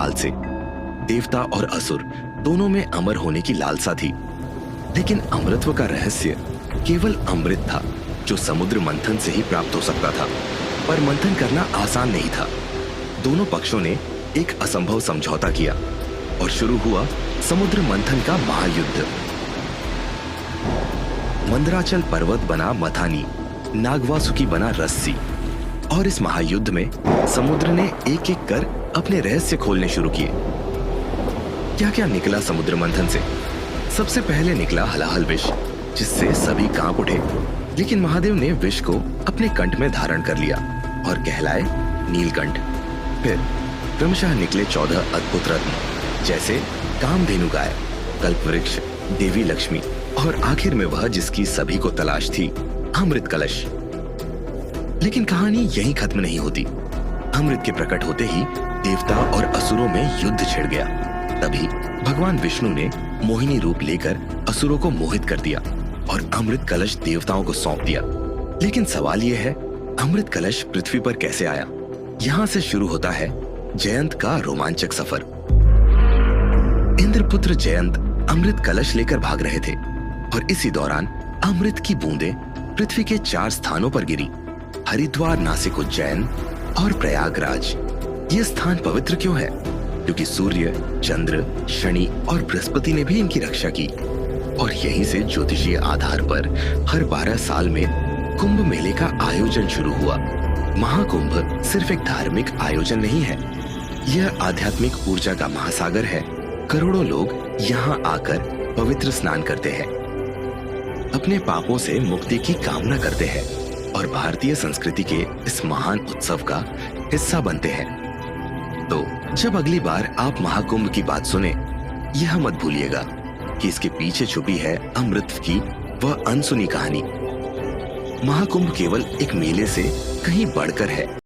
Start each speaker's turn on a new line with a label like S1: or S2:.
S1: काल से देवता और असुर दोनों में अमर होने की लालसा थी, लेकिन अमरत्व का रहस्य केवल अमृत था जो समुद्र मंथन से ही प्राप्त हो सकता था। पर मंथन करना आसान नहीं था। दोनों पक्षों ने एक असंभव समझौता किया और शुरू हुआ समुद्र मंथन का महायुद्ध। मंदराचल पर्वत बना मथानी, नागवासुकी बना रस्सी, और इस महायुद्ध में समुद्र ने एक एक कर अपने रहस्य खोलने शुरू किए। क्या क्या निकला समुद्र मंथन से? सबसे पहले निकला हलाहल विष, जिससे सभी कांप उठे, लेकिन महादेव ने विष को अपने कंठ में धारण कर लिया और कहलाए नीलकंठ। फिर क्रमशः निकले 14 अद्भुत रत्न, जैसे कामधेनु गाय, कल्पवृक्ष, देवी लक्ष्मी, और आखिर में वह जिसकी सभी को तलाश थी, अमृत कलश। लेकिन कहानी यहीं खत्म नहीं होती। अमृत के प्रकट होते ही देवता और असुरों में युद्ध छिड़ गया। तभी भगवान विष्णु ने मोहिनी रूप लेकर असुरों को मोहित कर दिया और अमृत कलश देवताओं को सौंप दिया। लेकिन सवाल यह है, अमृत कलश पृथ्वी पर कैसे आया? यहाँ से शुरू होता है जयंत का रोमांचक सफर। इंद्रपुत्र जयंत अमृत कलश लेकर भाग रहे थे और इसी दौरान अमृत की बूंदें पृथ्वी के 4 स्थानों पर गिरी: हरिद्वार, नासिक, उज्जैन और प्रयागराज। ये स्थान पवित्र क्यों है? क्योंकि सूर्य, चंद्र, शनि और बृहस्पति ने भी इनकी रक्षा की। और यहीं से ज्योतिषीय आधार पर हर 12 साल में कुंभ मेले का आयोजन शुरू हुआ। महाकुंभ सिर्फ एक धार्मिक आयोजन नहीं है, यह आध्यात्मिक ऊर्जा का महासागर है। करोड़ों लोग यहाँ आकर पवित्र स्नान करते हैं, अपने पापों से मुक्ति की कामना करते हैं और भारतीय संस्कृति के इस महान उत्सव का हिस्सा बनते हैं। तो जब अगली बार आप महाकुंभ की बात सुने, यह मत भूलिएगा कि इसके पीछे छुपी है अमृत की वह अनसुनी कहानी। महाकुंभ केवल एक मेले से कहीं बढ़कर है।